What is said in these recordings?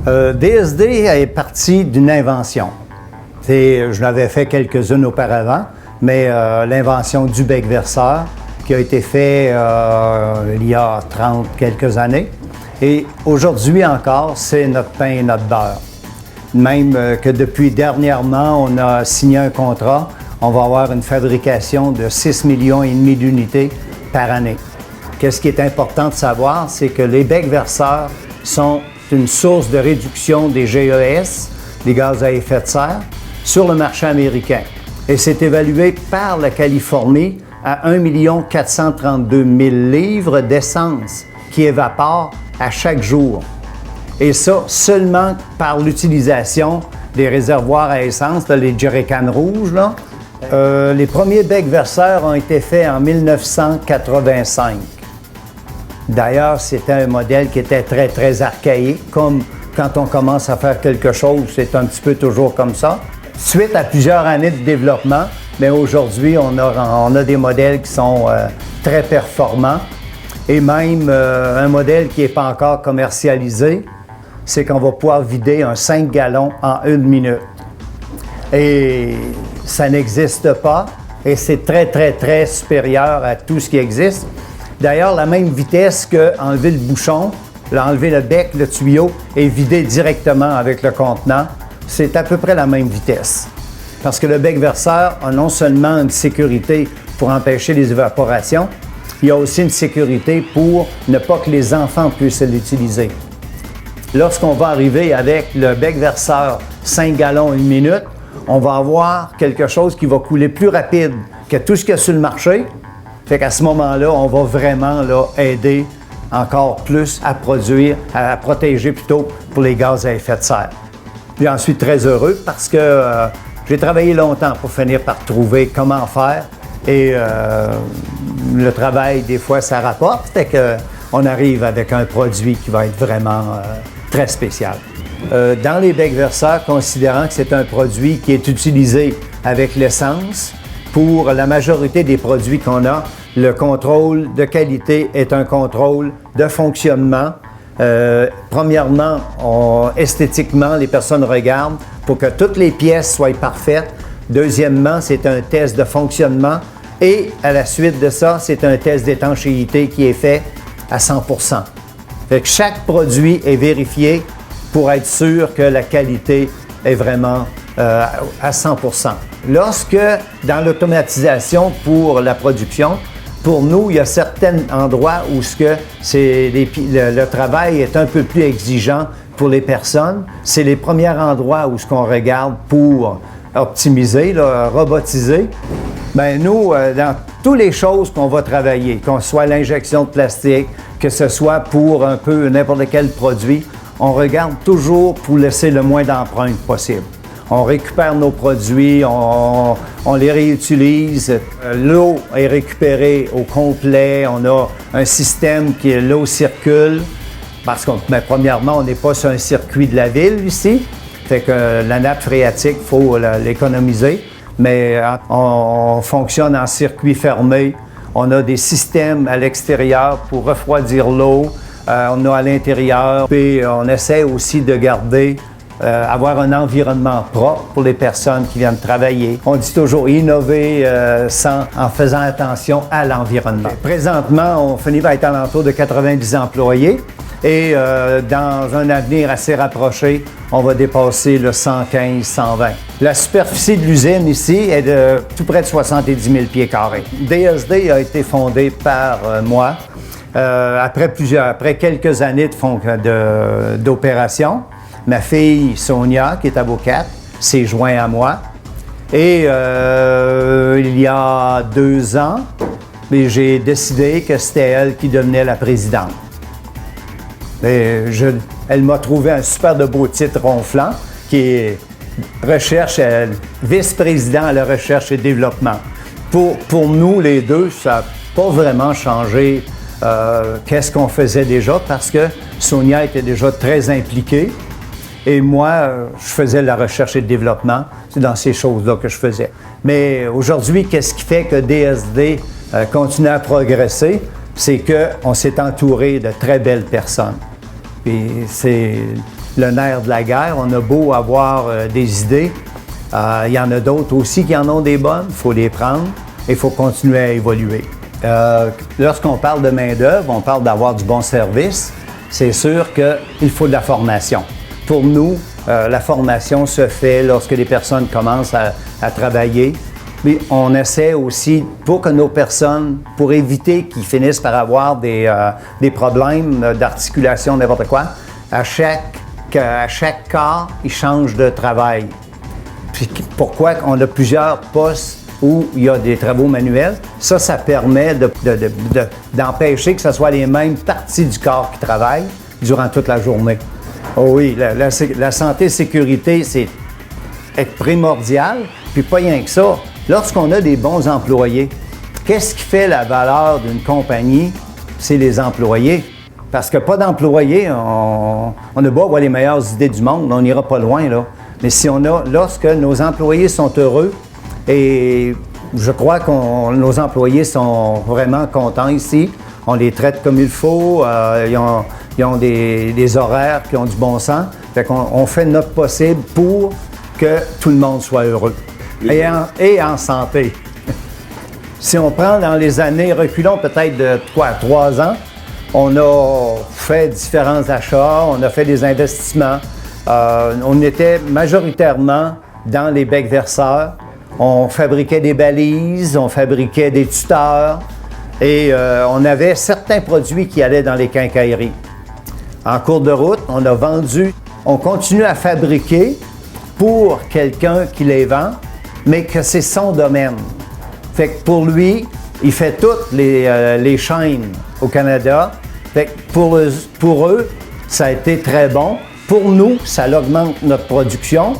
DSD est parti d'une invention. Je l'avais fait quelques-unes auparavant, mais l'invention du bec verseur qui a été fait il y a 30 quelques années. Et aujourd'hui encore, c'est notre pain et notre beurre. Même que depuis dernièrement, on a signé un contrat. On va avoir une fabrication de 6,5 millions d'unités par année. Qu'est-ce qui est important de savoir, c'est que les becs verseurs sont une source de réduction des GES, des gaz à effet de serre, sur le marché américain. Et c'est évalué par la Californie à 1 432 000 livres d'essence qui évaporent à chaque jour. Et ça, seulement par l'utilisation des réservoirs à essence, là, les jerrycans rouges. Là. Les premiers becs verseurs ont été faits en 1985. D'ailleurs, c'était un modèle qui était très, très archaïque, comme quand on commence à faire quelque chose, c'est un petit peu toujours comme ça. Suite à plusieurs années de développement, mais aujourd'hui, on a des modèles qui sont très performants et même un modèle qui n'est pas encore commercialisé, c'est qu'on va pouvoir vider un 5 gallons en 1 minute. Et ça n'existe pas et c'est très, très, très supérieur à tout ce qui existe. D'ailleurs, la même vitesse qu'enlever le bouchon, enlever le bec, le tuyau et vider directement avec le contenant, c'est à peu près la même vitesse. Parce que le bec verseur a non seulement une sécurité pour empêcher les évaporations, il y a aussi une sécurité pour ne pas que les enfants puissent l'utiliser. Lorsqu'on va arriver avec le bec verseur 5 gallons 1 minute, on va avoir quelque chose qui va couler plus rapide que tout ce qu'il y a sur le marché. Fait qu'à ce moment-là, on va vraiment aider encore plus à produire, à protéger plutôt pour les gaz à effet de serre. Puis ensuite, très heureux parce que j'ai travaillé longtemps pour finir par trouver comment faire et le travail, des fois, ça rapporte. Fait qu'on arrive avec un produit qui va être vraiment très spécial. Dans les becs verseurs, considérant que c'est un produit qui est utilisé avec l'essence, pour la majorité des produits qu'on a, le contrôle de qualité est un contrôle de fonctionnement. Premièrement, esthétiquement, les personnes regardent pour que toutes les pièces soient parfaites. Deuxièmement, c'est un test de fonctionnement. Et à la suite de ça, c'est un test d'étanchéité qui est fait à 100%. Fait que chaque produit est vérifié pour être sûr que la qualité est vraiment à 100%. Lorsque, dans l'automatisation pour la production, pour nous, il y a certains endroits où le travail est un peu plus exigeant pour les personnes. C'est les premiers endroits où ce qu'on regarde pour optimiser, robotiser. Bien, nous, dans toutes les choses qu'on va travailler, qu'on soit l'injection de plastique, que ce soit pour un peu n'importe quel produit, on regarde toujours pour laisser le moins d'empreintes possible. On récupère nos produits, on les réutilise. L'eau est récupérée au complet. On a un système qui l'eau circule. Parce que, premièrement, on n'est pas sur un circuit de la ville ici. Fait que la nappe phréatique, il faut l'économiser. Mais on fonctionne en circuit fermé. On a des systèmes à l'extérieur pour refroidir l'eau. On a à l'intérieur. Puis on essaie aussi de garder avoir un environnement propre pour les personnes qui viennent travailler. On dit toujours innover en faisant attention à l'environnement. Présentement, on finit par être à l'entour de 90 employés et dans un avenir assez rapproché, on va dépasser le 115, 120. La superficie de l'usine ici est de tout près de 70 000 pieds carrés. DSD a été fondé par moi après quelques années d'opération. Ma fille Sonia, qui est avocate, s'est jointe à moi. Et il y a 2 ans, j'ai décidé que c'était elle qui devenait la présidente. Elle m'a trouvé un super de beau titre ronflant qui est vice-président à la recherche et développement. Pour nous, les deux, ça n'a pas vraiment changé qu'est-ce qu'on faisait déjà parce que Sonia était déjà très impliquée. Et moi, je faisais de la recherche et le développement. C'est dans ces choses-là que je faisais. Mais aujourd'hui, qu'est-ce qui fait que DSD continue à progresser? C'est qu'on s'est entouré de très belles personnes. Puis le nerf de la guerre. On a beau avoir des idées, il y en a d'autres aussi qui en ont des bonnes. Il faut les prendre et il faut continuer à évoluer. Lorsqu'on parle de main-d'œuvre, on parle d'avoir du bon service. C'est sûr qu'il faut de la formation. Pour nous, la formation se fait lorsque les personnes commencent à travailler. Puis on essaie aussi, pour que nos personnes, pour éviter qu'ils finissent par avoir des problèmes d'articulation, n'importe quoi, à chaque quart, ils changent de travail. Puis pourquoi on a plusieurs postes où il y a des travaux manuels? Ça permet d'empêcher que ce soit les mêmes parties du corps qui travaillent durant toute la journée. Oh oui, la santé et sécurité, c'est primordial, puis pas rien que ça. Lorsqu'on a des bons employés, qu'est-ce qui fait la valeur d'une compagnie? C'est les employés. Parce que pas d'employés, on a beau avoir les meilleures idées du monde, on n'ira pas loin, là. Mais lorsque nos employés sont heureux, et je crois que nos employés sont vraiment contents ici, on les traite comme il faut, ils ont des horaires qui ont du bon sens, fait qu'on fait notre possible pour que tout le monde soit heureux. Et en santé. Si on prend dans les années, reculons peut-être de 3 ans, on a fait différents achats, on a fait des investissements. On était majoritairement dans les becs verseurs. On fabriquait des balises, on fabriquait des tuteurs et on avait certains produits qui allaient dans les quincailleries. En cours de route, on continue à fabriquer pour quelqu'un qui les vend, mais que c'est son domaine. Fait que pour lui, il fait toutes les chaînes au Canada. Fait que pour eux, ça a été très bon. Pour nous, ça augmente notre production.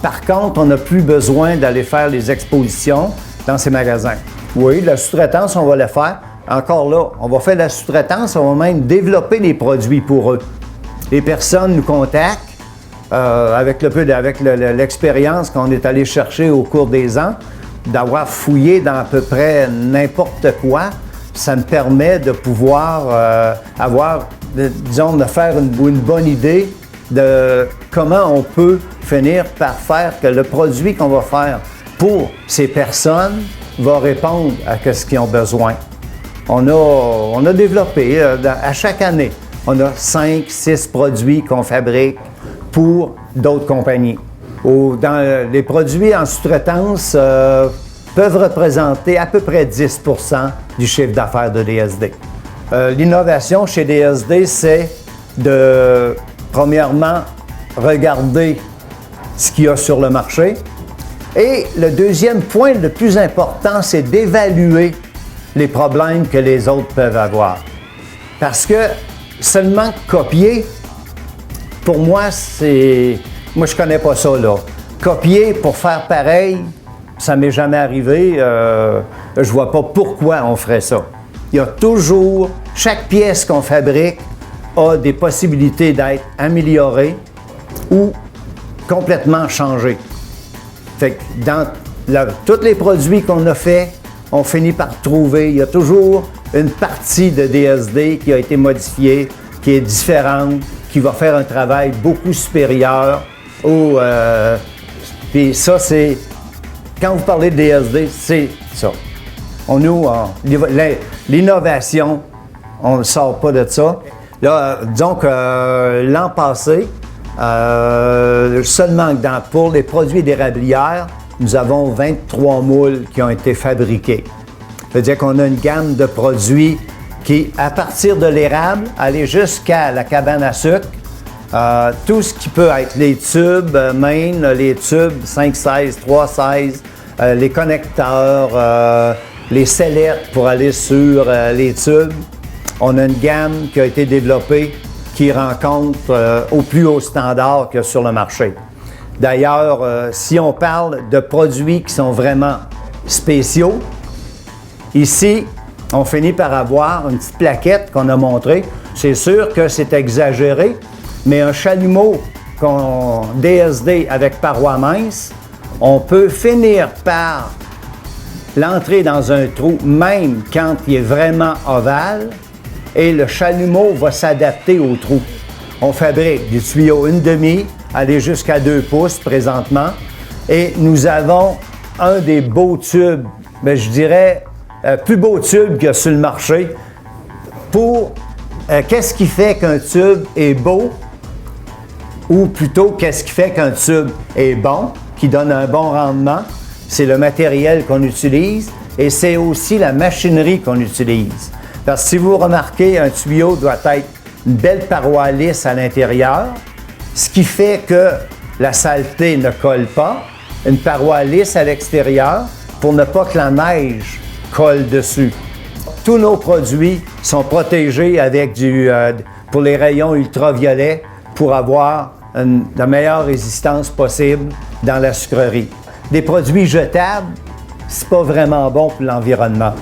Par contre, on n'a plus besoin d'aller faire les expositions dans ces magasins. Oui, la sous-traitance, on va le faire. Encore là, on va faire la sous-traitance, on va même développer les produits pour eux. Les personnes nous contactent avec l'expérience qu'on est allé chercher au cours des ans, d'avoir fouillé dans à peu près n'importe quoi. Ça me permet de pouvoir de faire une bonne idée de comment on peut finir par faire que le produit qu'on va faire pour ces personnes va répondre à ce qu'ils ont besoin. On a développé, à chaque année, on a 5-6 produits qu'on fabrique pour d'autres compagnies. Les produits en sous-traitance peuvent représenter à peu près 10 % du chiffre d'affaires de DSD. L'innovation chez DSD, c'est de, premièrement, regarder ce qu'il y a sur le marché. Et le deuxième point le plus important, c'est d'évaluer les problèmes que les autres peuvent avoir. Parce que seulement copier, pour moi, moi, je connais pas ça, là. Copier pour faire pareil, ça m'est jamais arrivé. Je vois pas pourquoi on ferait ça. Il y a toujours, chaque pièce qu'on fabrique a des possibilités d'être améliorée ou complètement changée. Fait que dans tous les produits qu'on a faits, on finit par trouver, il y a toujours une partie de DSD qui a été modifiée, qui est différente, qui va faire un travail beaucoup supérieur puis ça, c'est... Quand vous parlez de DSD, c'est ça. L'innovation, on ne sort pas de ça. Là, disons que l'an passé, seulement pour les produits d'érablière, nous avons 23 moules qui ont été fabriqués. Ça veut dire qu'on a une gamme de produits qui, à partir de l'érable, aller jusqu'à la cabane à sucre, tout ce qui peut être les tubes main, les tubes 5-16, 3-16, les connecteurs, les sellettes pour aller sur les tubes. On a une gamme qui a été développée qui rencontre au plus haut standard qu'il y a sur le marché. D'ailleurs, si on parle de produits qui sont vraiment spéciaux, ici, on finit par avoir une petite plaquette qu'on a montrée. C'est sûr que c'est exagéré, mais un chalumeau DSD avec paroi mince, on peut finir par l'entrer dans un trou, même quand il est vraiment ovale, et le chalumeau va s'adapter au trou. On fabrique des tuyaux 1/2, aller jusqu'à 2 pouces présentement. Et nous avons un des beaux tubes, je dirais, plus beau tube qu'il y a sur le marché. Pour qu'est-ce qui fait qu'un tube est beau? Ou plutôt, qu'est-ce qui fait qu'un tube est bon, qui donne un bon rendement? C'est le matériel qu'on utilise et c'est aussi la machinerie qu'on utilise. Parce que si vous remarquez, un tuyau doit être une belle paroi lisse à l'intérieur, ce qui fait que la saleté ne colle pas, une paroi lisse à l'extérieur pour ne pas que la neige colle dessus. Tous nos produits sont protégés avec pour les rayons ultraviolets pour avoir la meilleure résistance possible dans la sucrerie. Des produits jetables, c'est pas vraiment bon pour l'environnement.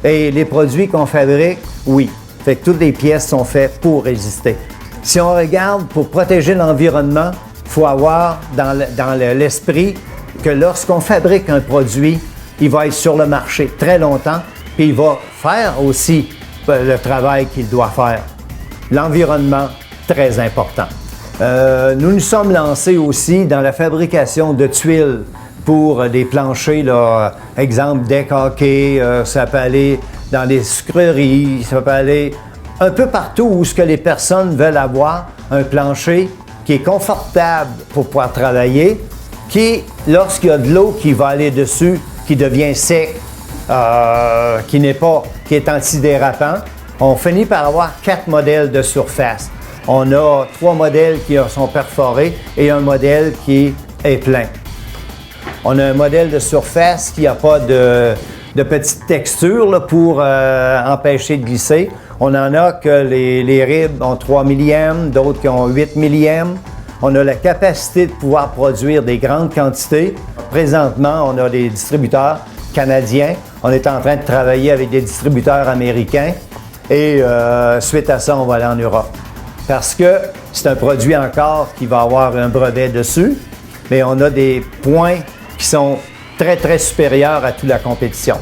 Et les produits qu'on fabrique, oui. Fait que toutes les pièces sont faites pour résister. Si on regarde, pour protéger l'environnement, il faut avoir dans l'esprit que lorsqu'on fabrique un produit, il va être sur le marché très longtemps, puis il va faire aussi le travail qu'il doit faire. L'environnement, très important. Nous nous sommes lancés aussi dans la fabrication de tuiles pour des planchers, là, exemple deck hockey, ça peut aller dans les sucreries, ça peut aller un peu partout où ce que les personnes veulent avoir un plancher qui est confortable pour pouvoir travailler, qui, lorsqu'il y a de l'eau qui va aller dessus, qui devient sec, qui est antidérapant, on finit par avoir 4 modèles de surface. On a 3 modèles qui sont perforés et un modèle qui est plein. On a un modèle de surface qui n'a pas de petite texture là, pour empêcher de glisser. On en a que les ribs ont 3 millièmes, d'autres qui ont 8 millièmes. On a la capacité de pouvoir produire des grandes quantités. Présentement, on a des distributeurs canadiens. On est en train de travailler avec des distributeurs américains. Et suite à ça, on va aller en Europe. Parce que c'est un produit encore qui va avoir un brevet dessus, mais on a des points qui sont très, très supérieurs à toute la compétition.